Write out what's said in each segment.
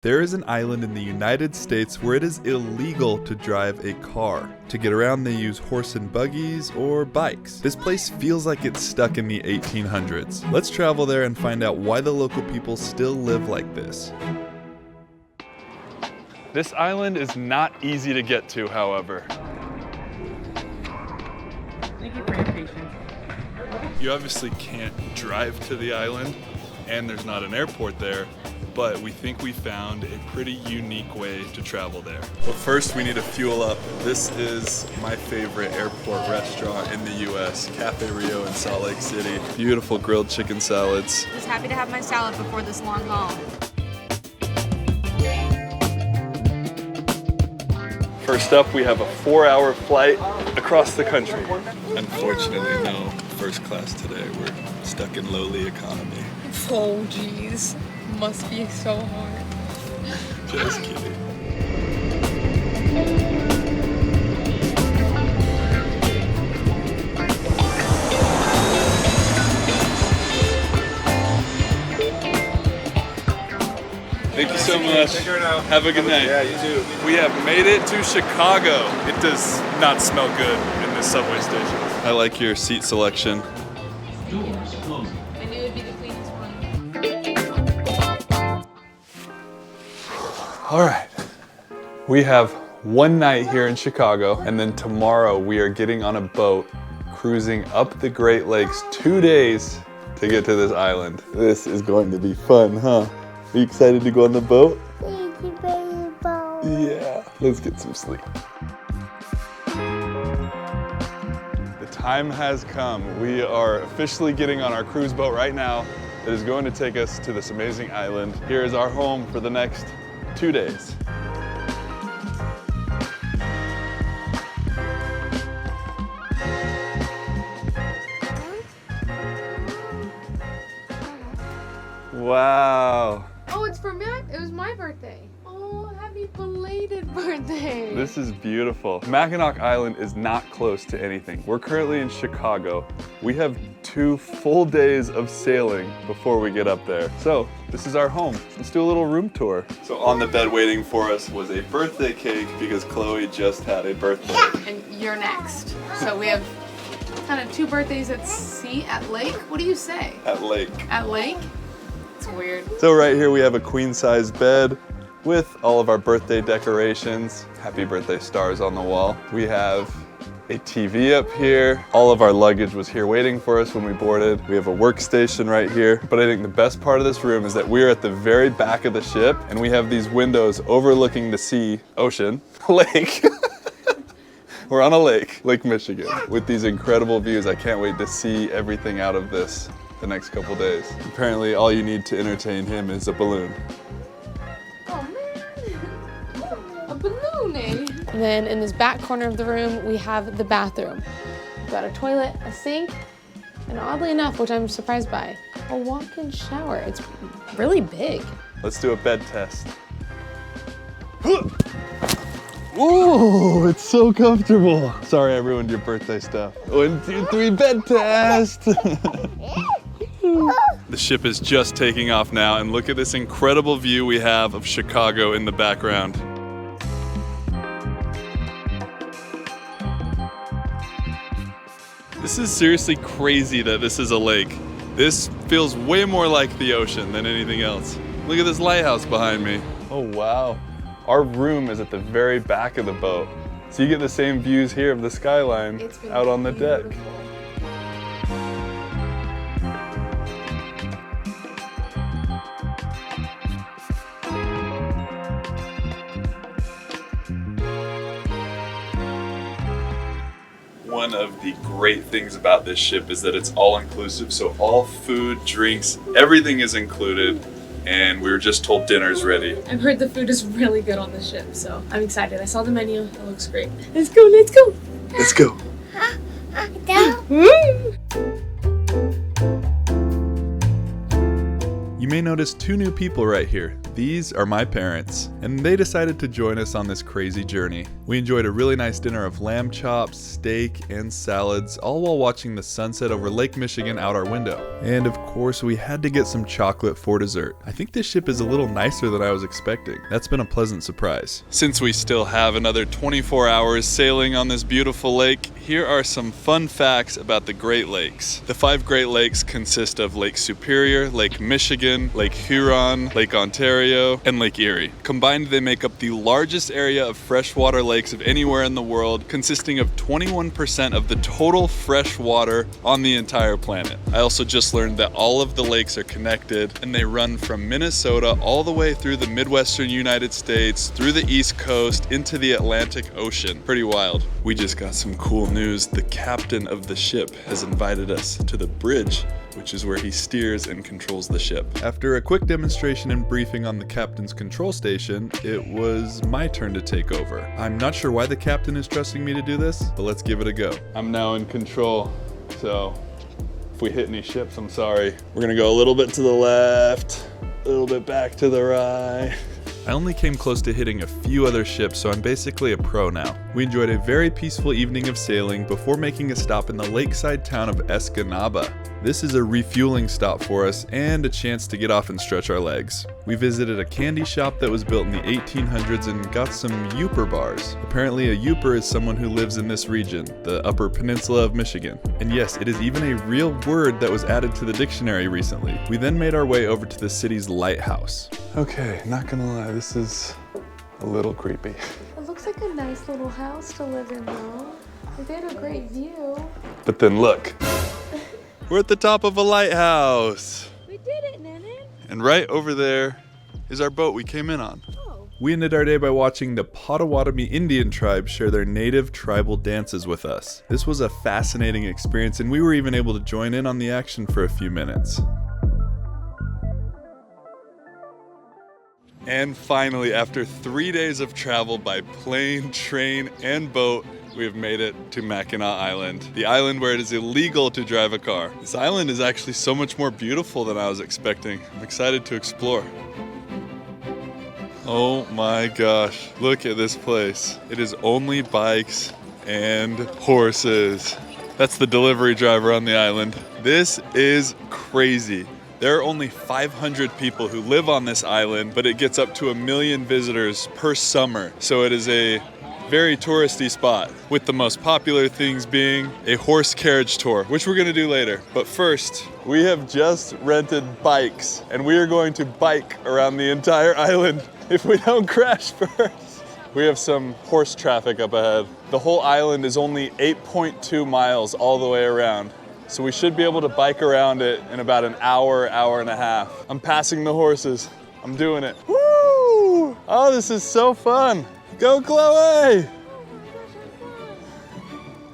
There is an island in the United States where it is illegal to drive a car. To get around, they use horse and buggies or bikes. This place feels like it's stuck in the 1800s. Let's travel there and find out why the local people still live like this. This island is not easy to get to, however. Thank you for your patience. You obviously can't drive to the island, and there's not an airport there, but we think we found a pretty unique way to travel there. But first we need to fuel up. This is my favorite airport restaurant in the US, Cafe Rio in Salt Lake City. Beautiful grilled chicken salads. Just happy to have my salad before this long haul. First up, we have a 4-hour flight across the country. Unfortunately, no first class today. We're stuck in lowly economy. Oh, geez. Must be so hard. Just kidding. Thank you so much. Take care now. Have a good night. Yeah, you too. We have made it to Chicago. It does not smell good in this subway station. I like your seat selection. I knew it'd be the cleanest one. All right. We have one night here in Chicago, and then tomorrow we are getting on a boat cruising up the Great Lakes 2 days to get to this island. This is going to be fun, huh? Are you excited to go on the boat? Yeah, let's get some sleep. The time has come. We are officially getting on our cruise boat right now that is going to take us to this amazing island. Here is our home for the next 2 days. Wow. Oh, it's for me? It was my birthday. Oh, happy belated birthday. This is beautiful. Mackinac Island is not close to anything. We're currently in Chicago. We have 2 full days of sailing before we get up there. So this is our home. Let's do a little room tour. So on the bed waiting for us was a birthday cake because Chloe just had a birthday. And you're next. So we have kind of 2 birthdays at sea, at lake. What do you say? At lake. At lake? It's weird. So right here we have a queen size bed with all of our birthday decorations. Happy birthday stars on the wall. We have a TV up here. All of our luggage was here waiting for us when we boarded. We have a workstation right here. But I think the best part of this room is that we're at the very back of the ship and we have these windows overlooking the sea, ocean, lake. We're on a lake, Lake Michigan, with these incredible views. I can't wait to see everything out of this the next couple days. Apparently all you need to entertain him is a balloon. Oh man, a balloon, eh? And then in this back corner of the room, we have the bathroom. We've got a toilet, a sink, and oddly enough, which I'm surprised by, a walk-in shower. It's really big. Let's do a bed test. Ooh, it's so comfortable. Sorry I ruined your birthday stuff. 1, 2, 3, bed test. The ship is just taking off now, and look at this incredible view we have of Chicago in the background. This is seriously crazy that this is a lake. This feels way more like the ocean than anything else. Look at this lighthouse behind me. Oh wow. Our room is at the very back of the boat. So you get the same views here of the skyline out on the deck. One of the great things about this ship is that it's all inclusive. So all food, drinks, everything is included. And we were just told dinner's ready. I've heard the food is really good on the ship, so I'm excited. I saw the menu, it looks great. Let's go, let's go. Let's go. You may notice 2 new people right here. These are my parents, and they decided to join us on this crazy journey. We enjoyed a really nice dinner of lamb chops, steak, and salads, all while watching the sunset over Lake Michigan out our window. And of course, we had to get some chocolate for dessert. I think this ship is a little nicer than I was expecting. That's been a pleasant surprise. Since we still have another 24 hours sailing on this beautiful lake, here are some fun facts about the Great Lakes. The 5 Great Lakes consist of Lake Superior, Lake Michigan, Lake Huron, Lake Ontario, and Lake Erie. Combined, they make up the largest area of freshwater lakes of anywhere in the world, consisting of 21% of the total fresh water on the entire planet. I also just learned that all of the lakes are connected, and they run from Minnesota all the way through the Midwestern United States, through the East Coast, into the Atlantic Ocean. Pretty wild. We just got some cool news. The captain of the ship has invited us to the bridge, which is where he steers and controls the ship. After a quick demonstration and briefing on the captain's control station, it was my turn to take over. I'm not sure why the captain is trusting me to do this, but let's give it a go. I'm now in control, so if we hit any ships, I'm sorry. We're gonna go a little bit to the left, a little bit back to the right. I only came close to hitting a few other ships, so I'm basically a pro now. We enjoyed a very peaceful evening of sailing before making a stop in the lakeside town of Escanaba. This is a refueling stop for us and a chance to get off and stretch our legs. We visited a candy shop that was built in the 1800s and got some Yooper bars. Apparently a Yooper is someone who lives in this region, the Upper Peninsula of Michigan. And yes, it is even a real word that was added to the dictionary recently. We then made our way over to the city's lighthouse. Okay, not gonna lie, this is a little creepy. It looks like a nice little house to live in though. They had a great view. But then look, we're at the top of a lighthouse. We did it, Nana. And right over there is our boat we came in on. Oh. We ended our day by watching the Potawatomi Indian tribe share their native tribal dances with us. This was a fascinating experience, and we were even able to join in on the action for a few minutes. And finally, after 3 days of travel by plane, train, and boat, we have made it to Mackinac Island, the island where it is illegal to drive a car. This island is actually so much more beautiful than I was expecting. I'm excited to explore. Oh my gosh, look at this place. It is only bikes and horses. That's the delivery driver on the island. This is crazy. There are only 500 people who live on this island, but it gets up to 1 million visitors per summer. So it is a very touristy spot, with the most popular things being a horse carriage tour, which we're gonna do later. But first, we have just rented bikes, and we are going to bike around the entire island if we don't crash first. We have some horse traffic up ahead. The whole island is only 8.2 miles all the way around. So we should be able to bike around it in about an hour, hour and a half. I'm passing the horses. I'm doing it. Woo! Oh, this is so fun. Go, Chloe!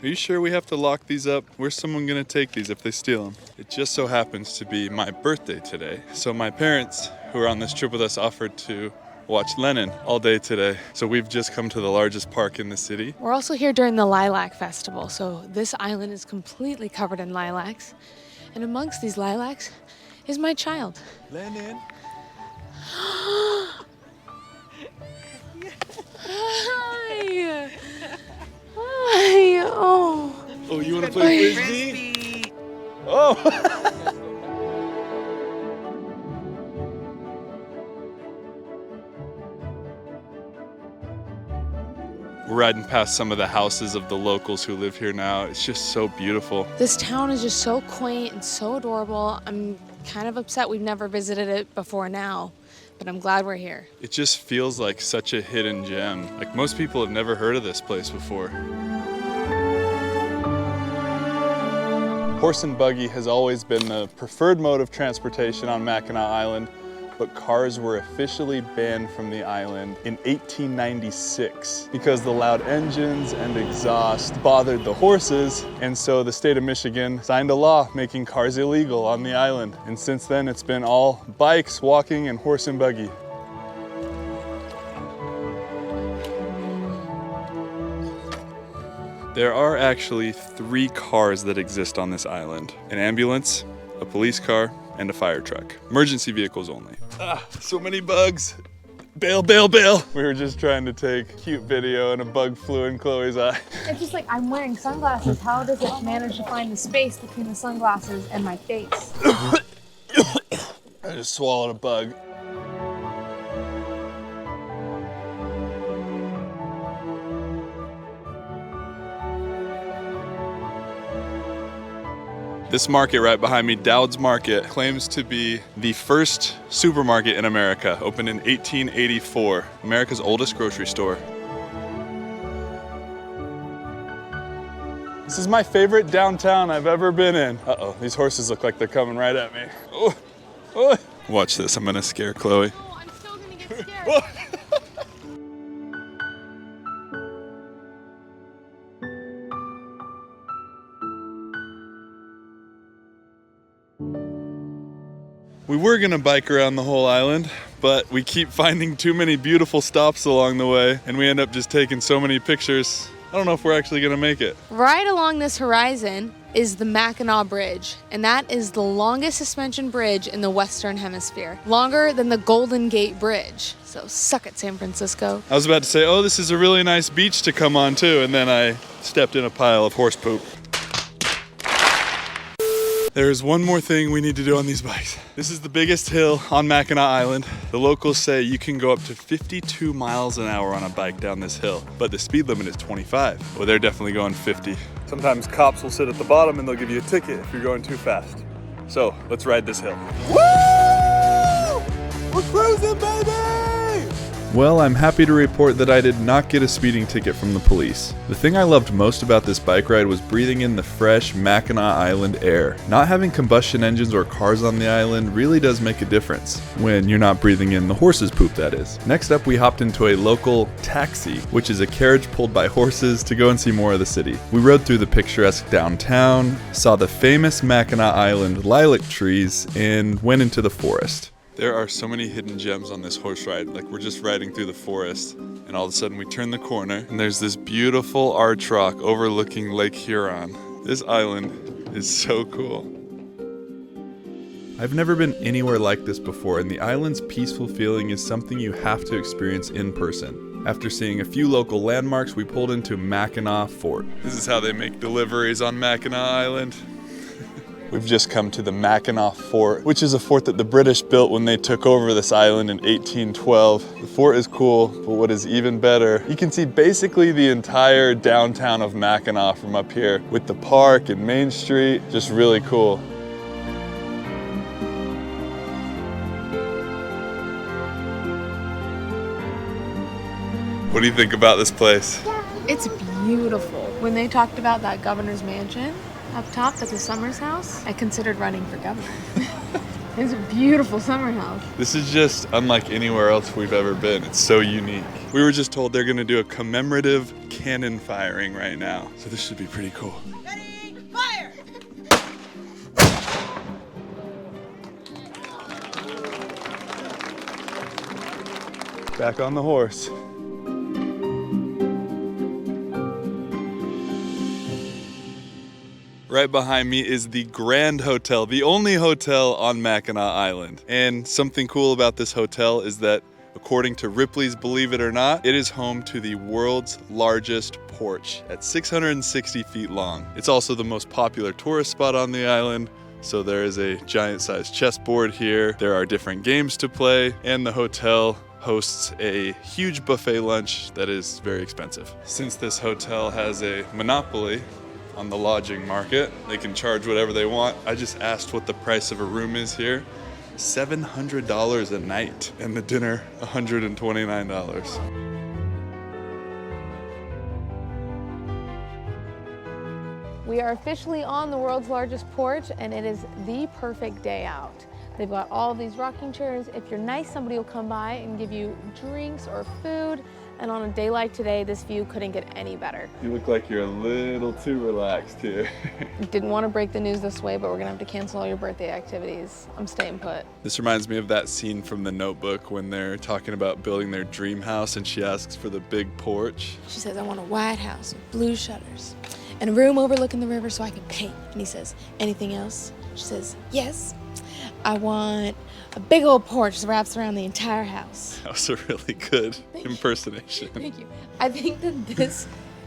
Are you sure we have to lock these up? Where's someone gonna take these if they steal them? It just so happens to be my birthday today. So my parents, who are on this trip with us, offered to watch Lennon all day today. So we've just come to the largest park in the city. We're also here during the Lilac Festival, so this island is completely covered in lilacs. And amongst these lilacs is my child. Lennon. Hi. Hi. Oh. Oh, you want to play frisbee? Oh. We're riding past some of the houses of the locals who live here now. It's just so beautiful. This town is just so quaint and so adorable. I'm kind of upset we've never visited it before now, but I'm glad we're here. It just feels like such a hidden gem. Like most people have never heard of this place before. Horse and buggy has always been the preferred mode of transportation on Mackinac Island, but cars were officially banned from the island in 1896 because the loud engines and exhaust bothered the horses, and so the state of Michigan signed a law making cars illegal on the island. And since then, it's been all bikes, walking, and horse and buggy. There are actually 3 cars that exist on this island: an ambulance, a police car, and a fire truck. Emergency vehicles only. Ah, so many bugs. Bail, bail, bail. We were just trying to take a cute video and a bug flew in Chloe's eye. It's just like, I'm wearing sunglasses. How does it manage to find the space between the sunglasses and my face? I just swallowed a bug. This market right behind me, Dowd's Market, claims to be the first supermarket in America, opened in 1884, America's oldest grocery store. This is my favorite downtown I've ever been in. Uh-oh, these horses look like they're coming right at me. Oh, oh. Watch this, I'm gonna scare Chloe. Oh, I'm still gonna get scared. We were gonna bike around the whole island, but we keep finding too many beautiful stops along the way, and we end up just taking so many pictures. I don't know if we're actually gonna make it. Right along this horizon is the Mackinac Bridge, and that is the longest suspension bridge in the Western Hemisphere. Longer than the Golden Gate Bridge. So suck it, San Francisco. I was about to say, oh, this is a really nice beach to come on too, and then I stepped in a pile of horse poop. There's one more thing we need to do on these bikes. This is the biggest hill on Mackinac Island. The locals say you can go up to 52 miles an hour on a bike down this hill, but the speed limit is 25. Well, they're definitely going 50. Sometimes cops will sit at the bottom and they'll give you a ticket if you're going too fast. So let's ride this hill. Woo! We're cruising, baby! Well, I'm happy to report that I did not get a speeding ticket from the police. The thing I loved most about this bike ride was breathing in the fresh Mackinac Island air. Not having combustion engines or cars on the island really does make a difference, when you're not breathing in the horse's poop, that is. Next up, we hopped into a local taxi, which is a carriage pulled by horses, to go and see more of the city. We rode through the picturesque downtown, saw the famous Mackinac Island lilac trees, and went into the forest. There are so many hidden gems on this horse ride. Like, we're just riding through the forest, and all of a sudden we turn the corner, and there's this beautiful arch rock overlooking Lake Huron. This island is so cool. I've never been anywhere like this before, and the island's peaceful feeling is something you have to experience in person. After seeing a few local landmarks, we pulled into Mackinac Fort. This is how they make deliveries on Mackinac Island. We've just come to the Mackinac Fort, which is a fort that the British built when they took over this island in 1812. The fort is cool, but what is even better, you can see basically the entire downtown of Mackinac from up here, with the park and Main Street, just really cool. What do you think about this place? It's beautiful. When they talked about that governor's mansion up top, that's a Summers house, I considered running for governor. It's a beautiful summer house. This is just unlike anywhere else we've ever been. It's so unique. We were just told they're gonna do a commemorative cannon firing right now, so this should be pretty cool. Ready, fire! Back on the horse. Right behind me is the Grand Hotel, the only hotel on Mackinac Island. And something cool about this hotel is that, according to Ripley's Believe It or Not, it is home to the world's largest porch at 660 feet long. It's also the most popular tourist spot on the island. So there is a giant-sized chessboard here. There are different games to play, and the hotel hosts a huge buffet lunch that is very expensive. Since this hotel has a monopoly on the lodging market, they can charge whatever they want. I just asked what the price of a room is here. $700 a night, and the dinner $129. We are officially on the world's largest porch, and it is the perfect day out. They've got all these rocking chairs. If you're nice, somebody will come by and give you drinks or food. And on a day like today, this view couldn't get any better. You look like you're a little too relaxed here. Didn't want to break the news this way, but we're gonna have to cancel all your birthday activities. I'm staying put. This reminds me of that scene from The Notebook when they're talking about building their dream house and she asks for the big porch. She says, I want a white house with blue shutters and a room overlooking the river so I can paint. And he says, anything else? She says, yes. I want a big old porch that wraps around the entire house. That was a really good impersonation. Thank you. I think that this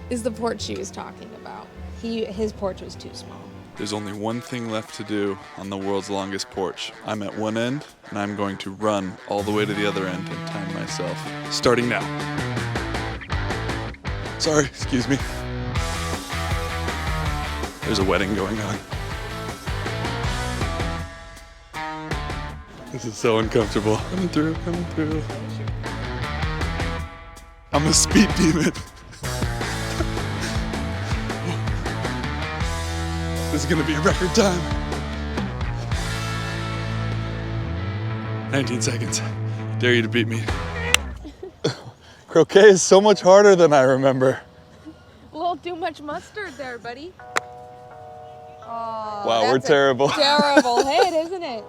is the porch she was talking about. His porch was too small. There's only one thing left to do on the world's longest porch. I'm at one end, and I'm going to run all the way to the other end and time myself. Starting now. Sorry, excuse me. There's a wedding going on. This is so uncomfortable. Coming through, coming through. I'm a speed demon. This is gonna be a record time. 19 seconds. Dare you to beat me. Croquet is so much harder than I remember. A little too much mustard there, buddy. Oh, Wow, we're terrible. Terrible hit, isn't it?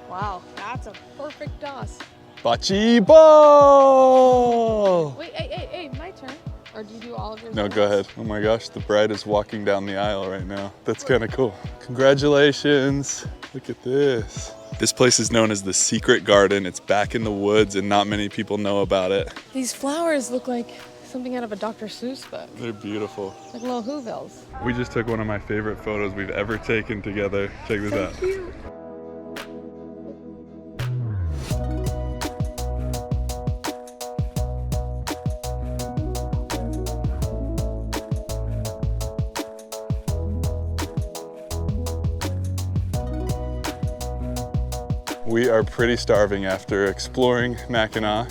Wow, that's a perfect toss. Bocce ball! Wait, hey, my turn. Or do you do all of yours? No, go ahead. Oh my gosh, the bride is walking down the aisle right now. That's kind of cool. Congratulations. Look at this. This place is known as the Secret Garden. It's back in the woods and not many people know about it. These flowers look like something out of a Dr. Seuss book. They're beautiful. Like little Whovilles. We just took one of my favorite photos we've ever taken together. Check this out. Cute. We are pretty starving after exploring Mackinac,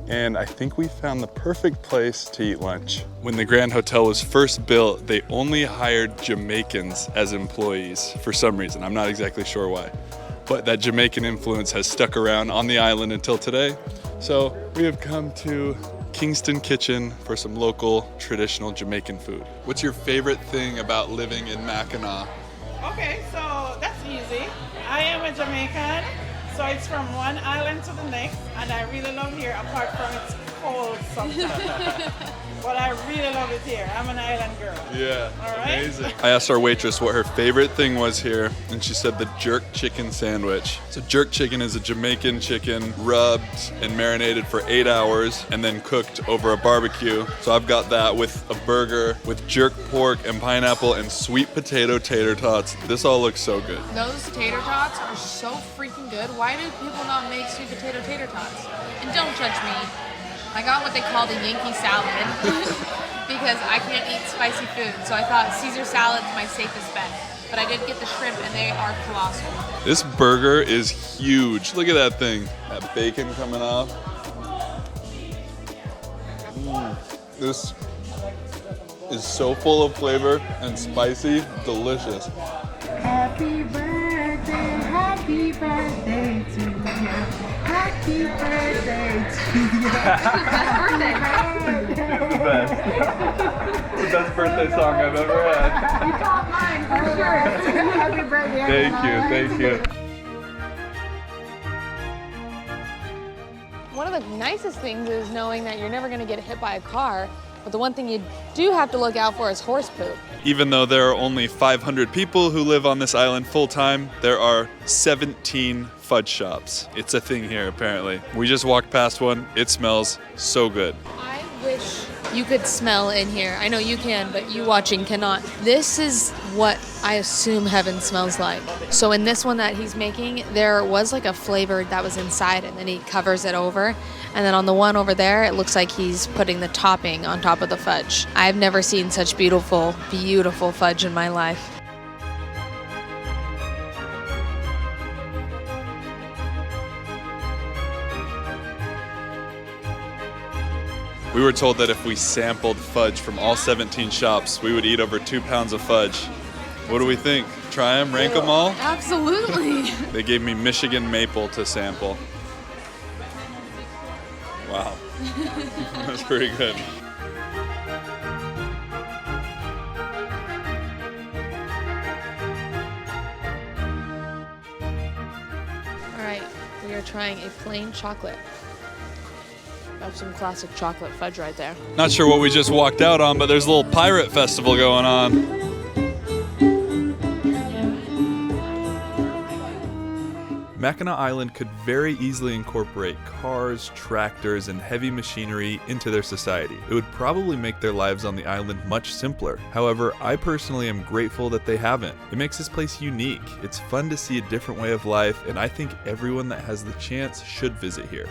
and I think we found the perfect place to eat lunch. When the Grand Hotel was first built, they only hired Jamaicans as employees for some reason. I'm not exactly sure why, but that Jamaican influence has stuck around on the island until today. So we have come to Kingston Kitchen for some local traditional Jamaican food. What's your favorite thing about living in Mackinac? Okay, so that's easy. I am a Jamaican, so it's from one island to the next, and I really love here, apart from it's cold sometimes. But I really love it here. I'm an island girl. Yeah, all right? amazing. I asked our waitress what her favorite thing was here, and she said the jerk chicken sandwich. So jerk chicken is a Jamaican chicken rubbed and marinated for 8 hours and then cooked over a barbecue. So I've got that with a burger with jerk pork and pineapple and sweet potato tater tots. This all looks so good. Those tater tots are so freaking good. Why do people not make sweet potato tater tots? And don't judge me. I got what they call the Yankee salad because I can't eat spicy food. So I thought Caesar salad's my safest bet. But I did get the shrimp and they are colossal. This burger is huge. Look at that thing. That bacon coming off. This is so full of flavor and spicy, delicious. Happy birthday to you. Happy birthday to you. The best. The best birthday song I've ever had. You got mine for sure. Happy birthday. Thank you. One of the nicest things is knowing that you're never going to get hit by a car. But the one thing you do have to look out for is horse poop. Even though there are only 500 people who live on this island full time, there are 17 fudge shops. It's a thing here, apparently. We just walked past one. It smells so good. I wish you could smell in here. I know you can, but you watching cannot. This is what I assume heaven smells like. So in this one that he's making, there was like a flavor that was inside and then he covers it over. And then on the one over there, it looks like he's putting the topping on top of the fudge. I've never seen such beautiful, beautiful fudge in my life. We were told that if we sampled fudge from all 17 shops, we would eat over 2 pounds of fudge. What do we think? Try them, rank them all? Absolutely. They gave me Michigan maple to sample. Wow, that's pretty good. All right, we are trying a plain chocolate. That's some classic chocolate fudge right there. Not sure what we just walked out on, but there's a little pirate festival going on. Mackinac Island could very easily incorporate cars, tractors, and heavy machinery into their society. It would probably make their lives on the island much simpler. However, I personally am grateful that they haven't. It makes this place unique. It's fun to see a different way of life, and I think everyone that has the chance should visit here.